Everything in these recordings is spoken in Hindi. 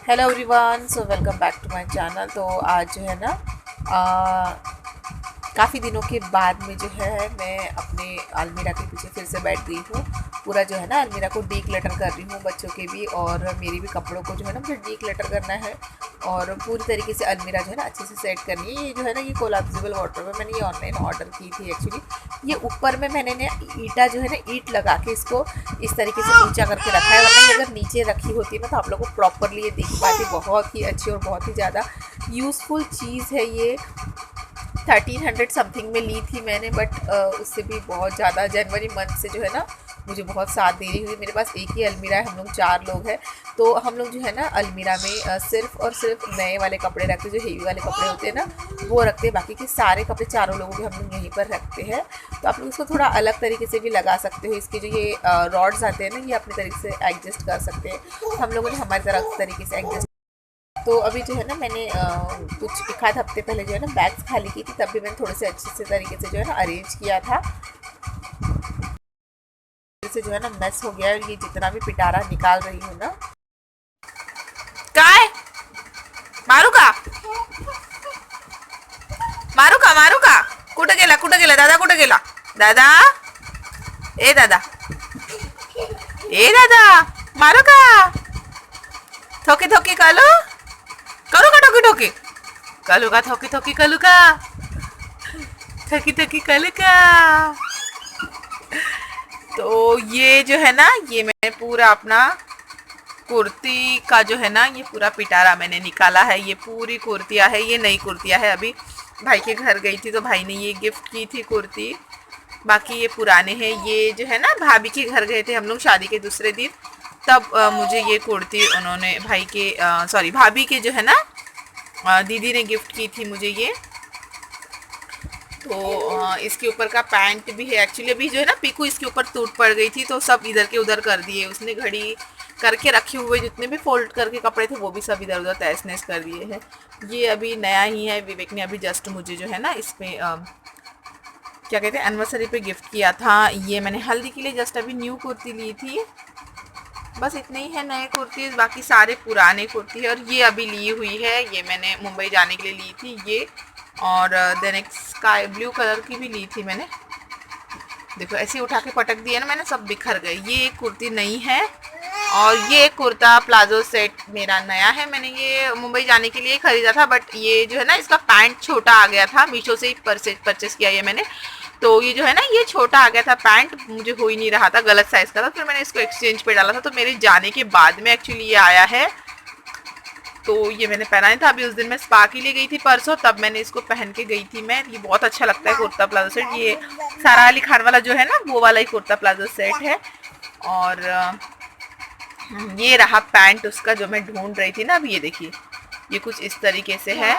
Hello everyone, so welcome back to my channel. तो आज जो है ना काफ़ी दिनों के बाद में जो है मैं अपने अलमीरा के पीछे फिर से बैठ गई हूँ। पूरा जो है ना अलमीरा को डी क्लटर कर रही हूँ, बच्चों के भी और मेरी भी कपड़ों को जो है ना मुझे डी क्लटर करना है और पूरी तरीके से अलमीरा जो है ना अच्छे से सेट करनी है। ये जो है ना ये कोलैप्सिबल वार्डरोब है, मैंने ये ऑनलाइन ऑर्डर की थी एक्चुअली। ये ऊपर में मैंने ना ईटा जो है ना ईंट लगा के इसको इस तरीके से ऊंचा करके रखा है, वरना ये अगर नीचे रखी होती ना तो आप लोग को प्रॉपरली ये दिख पाती। बहुत ही अच्छी और बहुत ही ज़्यादा यूज़फुल चीज़ है ये। 1300 समथिंग में ली थी मैंने, बट उससे भी बहुत ज़्यादा जनवरी मंथ से जो है ना मुझे बहुत साथ दे रही हुई। मेरे पास एक ही अलमीरा है, हम लोग 4 लोग हैं, तो हम लोग जो है ना अलमीरा में सिर्फ और सिर्फ नए वाले कपड़े रखते हैं, जो हेवी वाले कपड़े होते हैं ना वो रखते हैं। बाकी के सारे कपड़े चारों लोगों के हम लोग यहीं पर रखते हैं। तो आप लोग इसको थोड़ा अलग तरीके से भी लगा सकते हो। इसके जो ये रॉड्स आते हैं ना ये अपने तरीके से एडजस्ट कर सकते हैं। हम लोगों ने हमारी तरह तरीके से एडजस्ट। तो अभी जो है ना मैंने कुछ एक आध हफ्ते पहले जो है ना बैग्स खाली की थी, तब भी मैंने थोड़े से अच्छे से तरीके से जो है ना अरेंज किया था। से जो है ना मेस हो गया है और ये जितना भी पिटारा निकाल रही हूँ ना। काय मारू का मारू का मारू का कुठं गेला दादा, कुठं गेला दादा, ए दादा, ए दादा, मारू का थोकी थोकी कालू करू का ठोकी ठोकी कालू का थोकी थोकी कालू का थकी थकी कालू का। तो ये जो है ना ये मैं पूरा अपना कुर्ती का जो है ना ये पूरा पिटारा मैंने निकाला है। ये पूरी कुर्तियाँ है, ये नई कुर्तियाँ है। अभी भाई के घर गई थी तो भाई ने ये गिफ्ट की थी कुर्ती। बाकी ये पुराने हैं। ये जो है ना भाभी के घर गए थे हम लोग शादी के दूसरे दिन, तब मुझे ये कुर्ती उन्होंने भाई के सॉरी भाभी के जो है ना दीदी ने गिफ्ट की थी मुझे ये। तो इसके ऊपर का पैंट भी है एक्चुअली। अभी जो है ना पीकू इसके ऊपर टूट पड़ गई थी तो सब इधर के उधर कर दिए उसने। घड़ी करके रखे हुए जितने भी फोल्ड करके कपड़े थे वो भी सब इधर उधर तहस नहस कर दिए हैं। ये अभी नया ही है, विवेक ने अभी जस्ट मुझे जो है ना इसमें क्या कहते हैं एनिवर्सरी पे गिफ्ट किया था। ये मैंने हल्दी के लिए जस्ट अभी न्यू कुर्ती ली थी। बस इतने ही है नए कुर्ती, बाकी सारे पुराने कुर्ती है। और ये अभी ली हुई है, ये मैंने मुंबई जाने के लिए ली थी ये। और देन एक स्काई ब्लू कलर की भी ली थी मैंने। देखो ऐसे उठा के पटक दिया ना मैंने, सब बिखर गए। ये एक कुर्ती नई है और ये कुर्ता प्लाजो सेट मेरा नया है। मैंने ये मुंबई जाने के लिए खरीदा था, बट ये जो है ना इसका पैंट छोटा आ गया था। मीशो से ही परचेस किया ये मैंने। तो ये जो है ना ये छोटा आ गया था पैंट, मुझे हो ही नहीं रहा था, गलत साइज़ का था। फिर मैंने इसको एक्सचेंज पे डाला था, तो मेरे जाने के बाद में एक्चुअली ये आया है। तो ये मैंने पहना था। अभी उस दिन मैं स्पा के लिए गई थी परसों, तब मैंने इसको पहन के गई थी मैं। ये बहुत अच्छा लगता है कुर्ता प्लाजो सेट। ये सारा अली खान वाला जो है ना वो वाला ही कुर्ता प्लाजो सेट है। और ये रहा पैंट उसका जो मैं ढूंढ रही थी ना। अब ये देखिए ये कुछ इस तरीके से है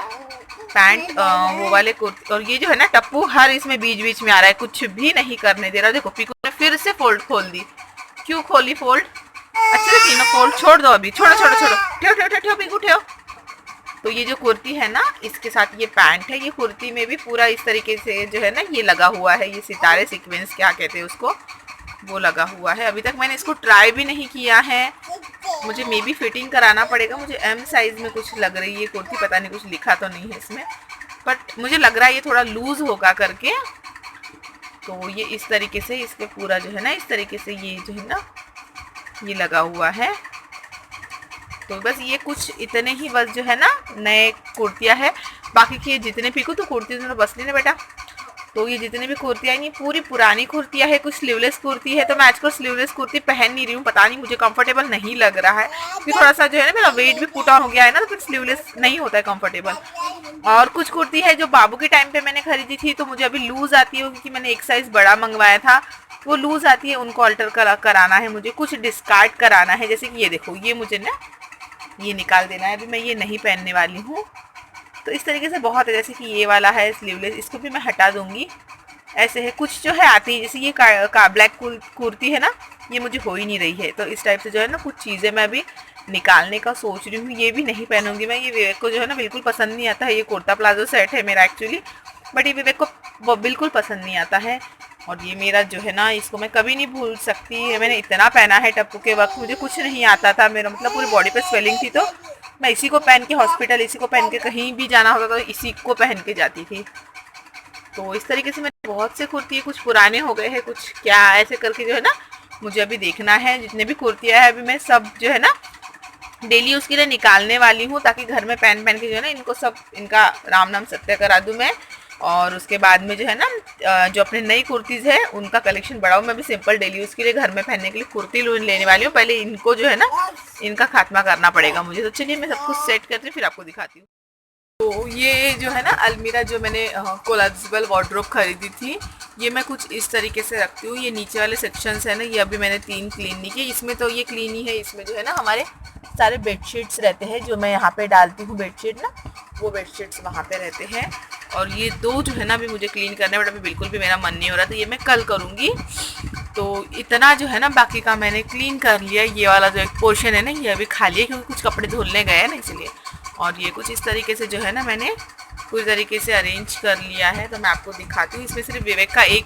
पैंट वो वाले कुर्ती। और ये जो है ना टप्पू हर इसमें बीच बीच में आ रहा है, कुछ भी नहीं करने दे रहा। देखो पीकू ने फिर से फोल्ड खोल दी। क्यों खोली फोल्ड? अच्छे से तीनों फोल्ड छोड़ दो, अभी छोड़ो छोड़ो छोड़ो, ठेव ठेव ठेव ठेव पीकू ठेव। तो ये जो कुर्ती है ना इसके साथ ये पैंट है। ये कुर्ती में भी पूरा इस तरीके से जो है ना ये लगा हुआ है, ये सितारे सीक्वेंस क्या कहते हैं उसको, वो लगा हुआ है। अभी तक मैंने इसको ट्राई भी नहीं किया है, मुझे मे बी फिटिंग कराना पड़ेगा। मुझे एम साइज़ में कुछ लग रही है कुर्ती, पता नहीं कुछ लिखा तो नहीं है इसमें, बट मुझे लग रहा है ये थोड़ा लूज़ होगा करके। तो ये इस तरीके से इसके पूरा जो है ना इस तरीके से ये जो है ना ये लगा हुआ है। तो बस ये कुछ इतने ही बस जो है ना नए कुर्तियाँ है। बाकी की जितने पीकू तो कुर्ती तो बस लेने बेटा। तो ये जितने भी कुर्तियाँ ये पूरी पुरानी कुर्तियाँ है। कुछ स्लीवलेस कुर्ती है, तो मैं आजकल स्लीवलेस कुर्ती पहन नहीं रही हूँ, पता नहीं मुझे कंफर्टेबल नहीं लग रहा है। फिर थोड़ा सा जो है ना मेरा वेट भी पुट ऑन हो गया है ना, तो फिर स्लीवलेस नहीं होता है कंफर्टेबल। और कुछ कुर्ती है जो बाबू के टाइम पे मैंने खरीदी थी, तो मुझे अभी लूज़ आती है क्योंकि मैंने एक साइज़ बड़ा मंगवाया था, वो लूज़ आती है। उनको अल्टर कराना है मुझे, कुछ डिस्कार्ड कराना है। जैसे कि ये देखो ये मुझे ना ये निकाल देना है, अभी मैं ये नहीं पहनने वाली हूँ। तो इस तरीके से बहुत है, जैसे कि ये वाला है स्लीवलेस, इसको भी मैं हटा दूंगी। ऐसे है कुछ जो है आती है, जैसे ये का ब्लैक कुर्ती है ना ये मुझे हो ही नहीं रही है। तो इस टाइप से जो है ना कुछ चीज़ें मैं अभी निकालने का सोच रही हूँ। ये भी नहीं पहनूंगी मैं, ये विवेक को जो है ना बिल्कुल पसंद नहीं आता है। ये कुर्ता प्लाजो सेट है मेरा एक्चुअली, बट ये विवेक को बिल्कुल पसंद नहीं आता है। और ये मेरा जो है ना इसको मैं कभी नहीं भूल सकती। मैंने इतना पहना है टप्पू के वक्त, मुझे कुछ नहीं आता था, मेरा मतलब पूरी बॉडी पे स्वेलिंग थी, तो मैं इसी को पहन के हॉस्पिटल, इसी को पहन के कहीं भी जाना होता तो इसी को पहन के जाती थी। तो इस तरीके से मेरे बहुत से कुर्ती है, कुछ पुराने हो गए हैं, कुछ क्या ऐसे करके जो है ना मुझे अभी देखना है। जितने भी कुर्तियाँ है अभी मैं सब जो है ना डेली उसके लिए निकालने वाली हूँ, ताकि घर में पहन पहन के जो है ना इनको सब इनका राम नाम सत्य करा दूँ मैं। और उसके बाद में जो है ना जो अपने नई कुर्तीज़ है उनका कलेक्शन बढ़ाऊँ। मैं भी सिंपल डेली यूज़ के लिए घर में पहनने के लिए कुर्ती लेने वाली हूँ। पहले इनको जो है ना इनका खात्मा करना पड़ेगा मुझे। तो चलिए मैं सब कुछ सेट करती हूँ, फिर आपको दिखाती हूँ। तो ये जो है ना अलमीरा जो मैंने कोलाजिबल वार्डरोब खरीदी थी, ये मैं कुछ इस तरीके से रखती हूँ। ये नीचे वाले सेक्शंस है ना, ये अभी मैंने 3 क्लीन नहीं किए। इसमें तो ये क्लीन ही है। इसमें जो है ना हमारे सारे बेडशीट्स रहते हैं, जो मैं यहाँ पे डालती हूँ बेडशीट ना, वो बेडशीट्स वहाँ पे रहते हैं। और ये 2 जो है ना अभी मुझे क्लीन करना है, बट अभी बिल्कुल भी मेरा मन नहीं हो रहा, तो ये मैं कल करूँगी। तो इतना जो है ना बाकी का मैंने क्लीन कर लिया। ये वाला जो एक पोर्शन है ना ये अभी खाली है, क्योंकि कुछ कपड़े धुलने गए हैं ना इसलिए। और ये कुछ इस तरीके से जो है ना मैंने पूरी तरीके से अरेंज कर लिया है। तो मैं आपको दिखाती हूँ। इसमें सिर्फ विवेक का एक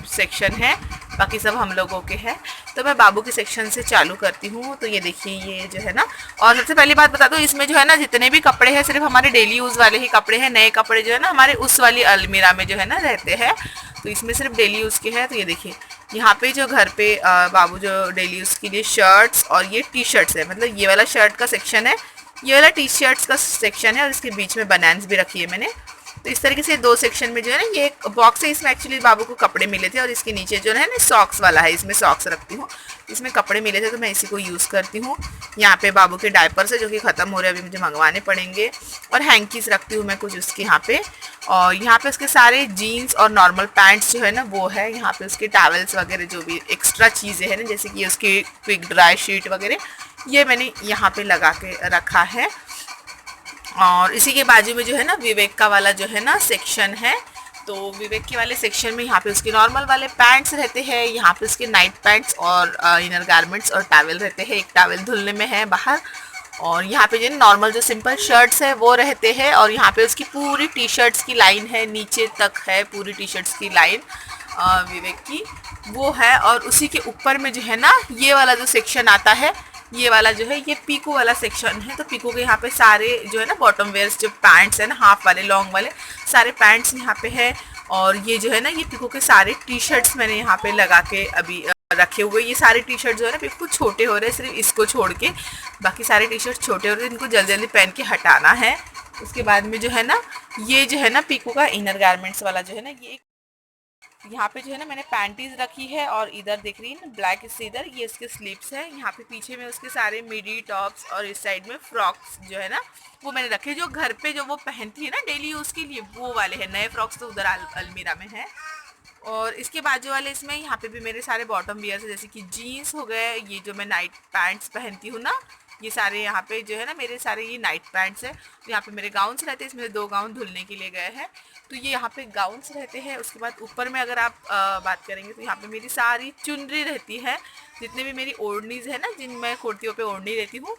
सेक्शन है, बाकी सब हम लोगों के हैं। तो मैं बाबू के सेक्शन से चालू करती हूँ। तो ये देखिए ये जो है ना, और सबसे पहली बात बता दूँ, इसमें जो है ना जितने भी कपड़े हैं सिर्फ हमारे डेली यूज़ वाले ही कपड़े हैं। नए कपड़े जो है ना हमारे उस वाली अलमीरा में जो है ना रहते हैं। तो इसमें सिर्फ डेली यूज़ के हैं। तो ये देखिए यहाँ पे जो घर पे बाबू जो डेली यूज़ के लिए शर्ट्स और ये टी शर्ट्स है, मतलब ये वाला शर्ट का सेक्शन है, ये वाला टी शर्ट्स का सेक्शन है, और इसके बीच में बनान्स भी रखी है मैंने। तो इस तरीके से 2 सेक्शन में जो है ना ये एक बॉक्स है। इसमें एक्चुअली बाबू को कपड़े मिले थे, और इसके नीचे जो है ना सॉक्स वाला है, इसमें सॉक्स रखती हूँ। इसमें कपड़े मिले थे तो मैं इसी को यूज़ करती हूँ। यहाँ पे बाबू के डायपर्स है जो कि ख़त्म हो रहे हैं, अभी मुझे मंगवाने पड़ेंगे। और हैंकीस रखती हूँ मैं कुछ उसके यहाँ पे। और यहाँ पे उसके सारे जीन्स और नॉर्मल पैंट्स जो है ना वो है। यहाँ पे उसके टॉवल्स वगैरह जो भी एक्स्ट्रा चीज़ें हैं ना, जैसे कि उसकी क्विक ड्राई शीट वगैरह, ये मैंने यहाँ पे लगा के रखा है। और इसी के बाजू में जो है ना विवेक का वाला जो है ना सेक्शन है। तो विवेक के वाले सेक्शन में यहाँ पे उसके नॉर्मल वाले पैंट्स रहते हैं, यहाँ पे उसके नाइट पैंट्स और इनर गारमेंट्स और टॉवल रहते हैं। एक टॉवल धुलने में है बाहर। और यहाँ पे जो नॉर्मल जो सिंपल शर्ट्स है वो रहते हैं। और यहाँ पे उसकी पूरी टी शर्ट्स की लाइन है, नीचे तक है पूरी टी शर्ट्स की लाइन विवेक की, वो है। और उसी के ऊपर में जो है ना ये वाला जो सेक्शन आता है, ये वाला जो है ये पीको वाला सेक्शन है। तो पीको के यहाँ पे सारे जो है ना बॉटम वेयर्स जो पैंट्स है ना, हाफ वाले लॉन्ग वाले सारे पैंट्स यहाँ पे है। और ये जो है ना ये पीको के सारे टी शर्ट्स मैंने यहाँ पे लगा के अभी रखे हुए। ये सारे टी शर्ट जो है ना बिल्कुल छोटे हो रहे हैं, सिर्फ इसको छोड़ के बाकी सारे टी शर्ट छोटे हो रहे हैं। इनको जल्दी जल्दी पहन के हटाना है। उसके बाद में जो है ना ये जो है ना पीको का इनर गारमेंट्स वाला जो है ना, ये यहाँ पे जो है ना मैंने पैंटीज रखी है। और इधर देख रही है ना ब्लैक, इससे इधर ये इसके स्लीव्स है। यहाँ पे पीछे में उसके सारे मिडी टॉप्स, और इस साइड में फ्रॉक्स जो है ना वो मैंने रखे, जो घर पे जो वो पहनती है ना डेली यूज़ के लिए, वो वाले हैं। नए फ्रॉक्स तो उधर अलमीरा में है। और इसके बाजू वाले इसमें यहाँ पे भी मेरे सारे बॉटम वियर्स है, जैसे कि जीन्स हो गए, ये जो मैं नाइट पैंट्स पहनती हूँ ना, ये सारे यहाँ पे जो है ना मेरे सारे ये नाइट पैंट्स है। तो यहाँ पे मेरे गाउन्स रहते हैं, इसमें 2 गाउन धुलने के लिए गए हैं। तो ये यहाँ पे गाउन्स रहते हैं। उसके बाद ऊपर में अगर आप बात करेंगे तो यहाँ पे मेरी सारी चुनरी रहती है। जितने भी मेरी ओढ़नीज़ है ना, जिन मैं कुर्तियों पे ओढ़नी रहती हूँ,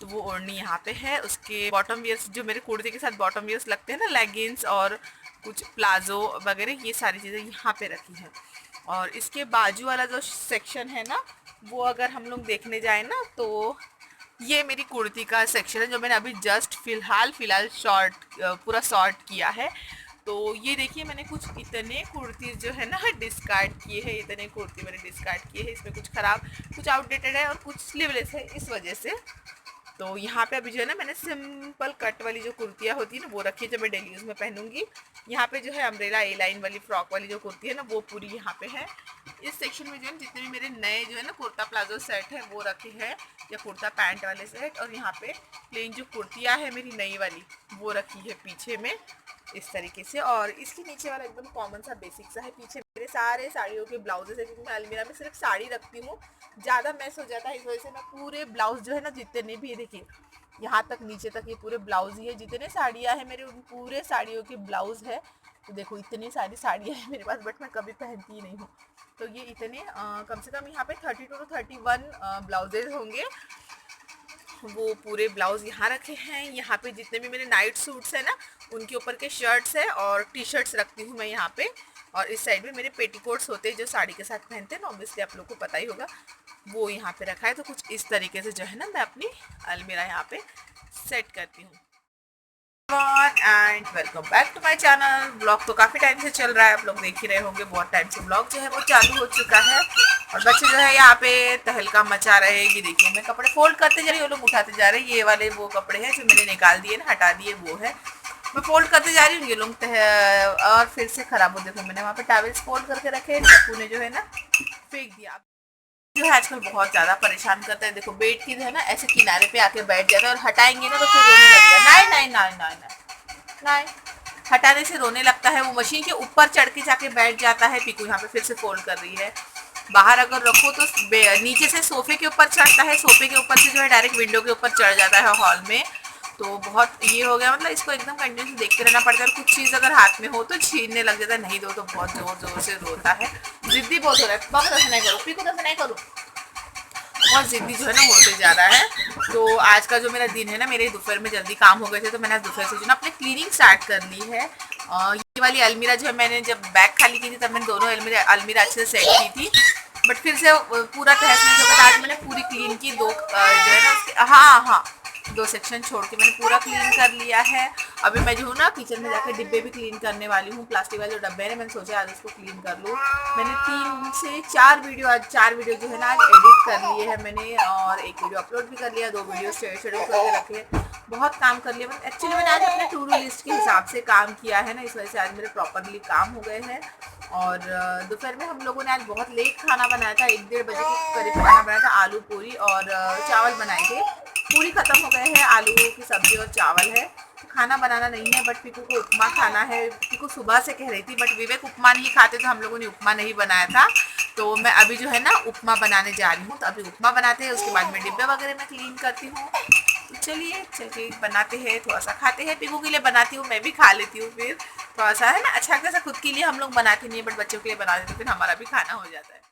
तो वो ओढ़नी यहाँ पे है। उसके बॉटम वियर्स जो मेरे कुर्ती के साथ बॉटम वियर्स लगते हैं ना, लेगिंग्स और कुछ प्लाजो वगैरह, ये सारी चीज़ें यहाँ पे रखी हैं। और इसके बाजू वाला जो सेक्शन है ना, वो अगर हम लोग देखने जाए ना, तो ये मेरी कुर्ती का सेक्शन है, जो मैंने अभी जस्ट फ़िलहाल शॉर्ट पूरा शॉर्ट किया है। तो ये देखिए मैंने कुछ इतने कुर्ती जो है ना डिस्कार्ड किए हैं, इतने कुर्ती मैंने डिस्कार्ड किए हैं। इसमें कुछ ख़राब, कुछ आउटडेटेड है और कुछ स्लीवलेस है, इस वजह से। तो यहाँ पे अभी जो है ना मैंने सिंपल कट वाली जो कुर्तियाँ होती है ना वो रखी है, जो मैं डेली यूज़ में पहनूंगी। यहाँ पे जो है अम्ब्रेला ए लाइन वाली फ्रॉक वाली जो कुर्ती है ना, वो पूरी यहाँ पे है। इस सेक्शन में जो है जितने भी मेरे नए जो है ना कुर्ता प्लाजो सेट है वो रखे हैं, या कुर्ता पैंट वाले सेट। और यहाँ पे प्लेन जो कुर्तियाँ है मेरी नई वाली, वो रखी है पीछे में इस तरीके से। और इसके नीचे वाला एकदम कॉमन सा बेसिक सा है। पीछे मेरे सारे साड़ियों के ब्लाउजेस है, क्योंकि मैं अलमीरा में सिर्फ साड़ी रखती हूँ, ज़्यादा मैस हो जाता है, इस वजह से मैं पूरे ब्लाउज जो है ना जितने भी, देखिए यहाँ तक नीचे तक ये पूरे ब्लाउज ही है। जितने साड़ियाँ हैं मेरे उन पूरे साड़ियों के ब्लाउज है। तो देखो इतनी सारी साड़ियाँ हैं मेरे पास, बट मैं कभी पहनती ही नहीं हूँ। तो ये इतने कम से कम यहाँ पे 32 to 31 ब्लाउजेज होंगे। वो पूरे ब्लाउज यहाँ रखे हैं। यहाँ पे जितने भी मेरे नाइट सूट्स हैं ना, उनके ऊपर के शर्ट्स है और टी शर्ट्स रखती हूँ मैं यहाँ पे। और इस साइड में मेरे पेटीकोट्स होते हैं जो साड़ी के साथ पहनते हैं ना, ऑब्वियसली आप लोग को पता ही होगा। वो यहाँ पे रखा है। तो कुछ इस तरीके से जो है ना मैं अपनी अलमीरा यहाँ पे सेट करती हूँ। And welcome back to my channel. Blog तो काफ़ी टाइम से चल रहा है, आप लोग देख ही रहे होंगे। बहुत टाइम से ब्लॉग जो है वो चालू हो चुका है और बच्चे जो है यहाँ पे तहलका मचा रहे हैं। ये देखिए मैं कपड़े फोल्ड करते जा रही हूँ, वो लोग उठाते जा रहे हैं। ये वाले वो कपड़े हैं जो मैंने निकाल दिए ना, हटा दिए, वो है मैं फोल्ड करते जा रही हूँ। ये लोग और फिर से खराब हो, देखो मैंने वहाँ पे टॉवेल्स फोल्ड करके रखे, टप्पू ने जो है ना फेंक दिया। जो है आजकल बहुत ज़्यादा परेशान करता है। देखो बेड की जो है ना ऐसे किनारे पे आके बैठ जाता है और हटाएंगे ना तो फिर रोने लगता है। नहीं नहीं नहीं नहीं नहीं नहीं, हटाने से रोने लगता है। वो मशीन के ऊपर चढ़ के जाके बैठ जाता है। पीकू यहाँ पे फिर से फोल्ड कर रही है। बाहर अगर रखो तो नीचे से सोफे के ऊपर चढ़ता है, सोफे के ऊपर से जो है डायरेक्ट विंडो के ऊपर चढ़ जाता है हॉल में। तो बहुत ये हो गया, मतलब इसको एकदम कंटिन्यूस देखते रहना पड़ता है। और कुछ चीज़ अगर हाथ में हो तो छीनने लग जाता है, नहीं दो तो बहुत ज़ोर ज़ोर से रोता है। जिद्दी बहुत हो रहा है, बाबा दस नहीं करो, पीकू दस नहीं करूँ, बहुत जिद्दी जो है ना होते जा रहा है। तो आज का जो मेरा दिन है ना, मेरे दोपहर में जल्दी काम हो गए थे तो मैंने दोपहर से जो ना अपनी क्लीनिंग स्टार्ट कर ली है। ये वाली अलमीरा जो है मैंने जब बैग खाली की थी तब मैंने दोनों अलमीरा अच्छे से सेट की थी, बट फिर से पूरा तहस नहस के बाद आज मैंने पूरी क्लीन की। दो जो है ना उसके हाँ 2 सेक्शन छोड़ के मैंने पूरा क्लीन कर लिया है। अभी मैं जो हूँ ना किचन में जाकर डिब्बे भी क्लीन करने वाली हूँ। प्लास्टिक वाले जो डब्बे हैं मैंने सोचा आज उसको क्लीन कर लूँ। मैंने 3 से 4 वीडियो जो है ना आज एडिट कर लिए हैं मैंने, और एक वीडियो अपलोड भी कर लिया, 2 वीडियो शेड्यूल करके रखे। बहुत काम कर लिया। एक्चुअली मैंने आज अपने टू डू लिस्ट के हिसाब से काम किया है ना, इस वजह से आज मेरे प्रॉपरली काम हो गए हैं। और दोपहर में हम लोगों ने आज बहुत लेट खाना बनाया था, 1-1:30 बजे के करीब खाना बनाया था। आलू पूरी और चावल बनाए थे। पूरी ख़त्म हो गए हैं, आलू की सब्ज़ी और चावल है। तो खाना बनाना नहीं है, बट पीकू को उपमा खाना है। पीकू सुबह से कह रही थी, बट विवेक उपमा नहीं खाते तो हम लोगों ने उपमा नहीं बनाया था। तो मैं अभी जो है ना उपमा बनाने जा रही हूँ। तो अभी उपमा बनाते हैं, उसके बाद मैं डिब्बे वगैरह में क्लीन करती हूँ। तो चलिए चलिए बनाते हैं, थोड़ा सा खाते हैं। पीकू के लिए बनाती हूँ, मैं भी खा लेती हूँ। फिर थोड़ा सा है ना, अच्छा खासा खुद के लिए हम लोग बनाते नहीं है, बट बच्चों के लिए बनाते तो फिर हमारा भी खाना हो जाता है।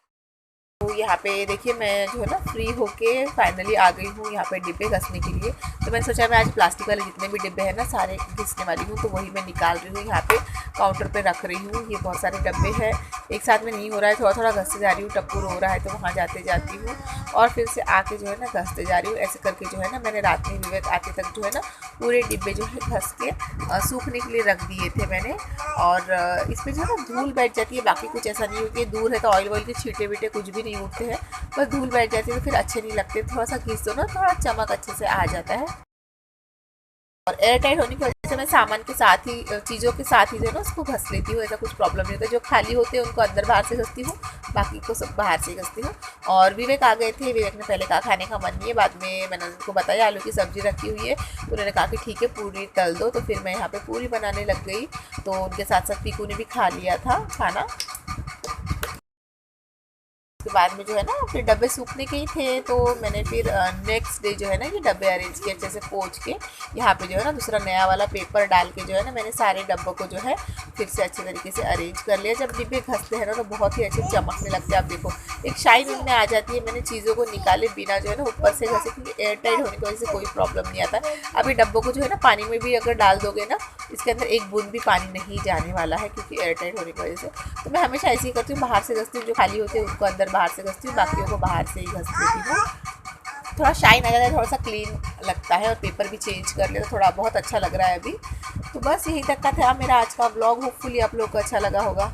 तो यहाँ पे देखिए मैं जो है ना फ्री होके फाइनली आ गई हूँ यहाँ पे डिब्बे घसने के लिए। तो मैंने सोचा मैं आज प्लास्टिक वाले जितने भी डिब्बे हैं ना सारे घिसने वाली हूँ। तो वही मैं निकाल रही हूँ, यहाँ पे काउंटर पे रख रही हूँ। ये बहुत सारे डब्बे हैं, एक साथ में नहीं हो रहा है, थोड़ा थोड़ा घसते जा रही हूँ। टप्पू रो रहा है तो वहाँ जाते जाती हूँ और फिर से आके जो है ना घसते जा रही हूँ। ऐसे करके जो है ना मैंने रात में विवेक आते तक जो है ना पूरे डिब्बे जो है घस के सूखने के लिए रख दिए थे मैंने। और इसमें जो है ना धूल बैठ जाती है, बाकी कुछ ऐसा नहीं होती है। दूर है तो ऑयल वॉयल के छींटे वीटे कुछ भी नहीं उठते हैं, बस धूल बैठ जाती है तो फिर अच्छे नहीं लगते। थोड़ा सा घिस दो ना, थोड़ा चमक अच्छे से आ जाता है। और एयर टाइट होने की वजह से मैं सामान के साथ ही चीज़ों के साथ ही जो है ना उसको घस लेती हूँ। ऐसा कुछ प्रॉब्लम नहीं होता। जो खाली होते हैं उनको अंदर बाहर से घसती हूँ, बाकी को सब बाहर से घसती हूँ। और विवेक आ गए थे, विवेक ने पहले कहा खाने का मन नहीं है, बाद में मैंने उनको बताया आलू की सब्ज़ी रखी हुई है तो उन्होंने कहा कि ठीक है पूरी तल दो। तो फिर मैं यहाँ पर पूरी बनाने लग गई। तो उनके साथ साथ पीकू ने भी खा लिया था खाना। उसके बाद में जो है ना फिर डब्बे सूखने के ही थे तो मैंने फिर नेक्स्ट डे जो है ना ये डब्बे अरेंज किए अच्छे से पोंछ के। यहाँ पे जो है ना दूसरा नया वाला पेपर डाल के जो है ना मैंने सारे डब्बों को जो है फिर से अच्छे तरीके से अरेंज कर लिया। जब डिब्बे घसते हैं ना तो बहुत ही अच्छे चमकने लगते हैं। आप देखो एक शाइन उनमें आ जाती है। मैंने चीज़ों को निकाले बिना जो है ना ऊपर से घसे, क्योंकि एयर टाइट होने की वजह से कोई प्रॉब्लम नहीं आता। अभी डब्बों को जो है ना पानी में भी अगर डाल दोगे ना, इसके अंदर एक बूंद भी पानी नहीं जाने वाला है, क्योंकि एयर टाइट होने की वजह से। तो मैं हमेशा ऐसे ही करती हूँ, बाहर से घसती हूँ, जो खाली होते हैं उनको अंदर बाहर से घसती हूँ, बाकियों को बाहर से ही घस देती हूँ। थोड़ा शाइन आ जाता है, थोड़ा सा क्लीन लगता है। और पेपर भी चेंज कर लिया तो थोड़ा बहुत अच्छा लग रहा है अभी। तो बस यही तक का था मेरा आज का व्लॉग। होपफुली आप लोग को अच्छा लगा होगा।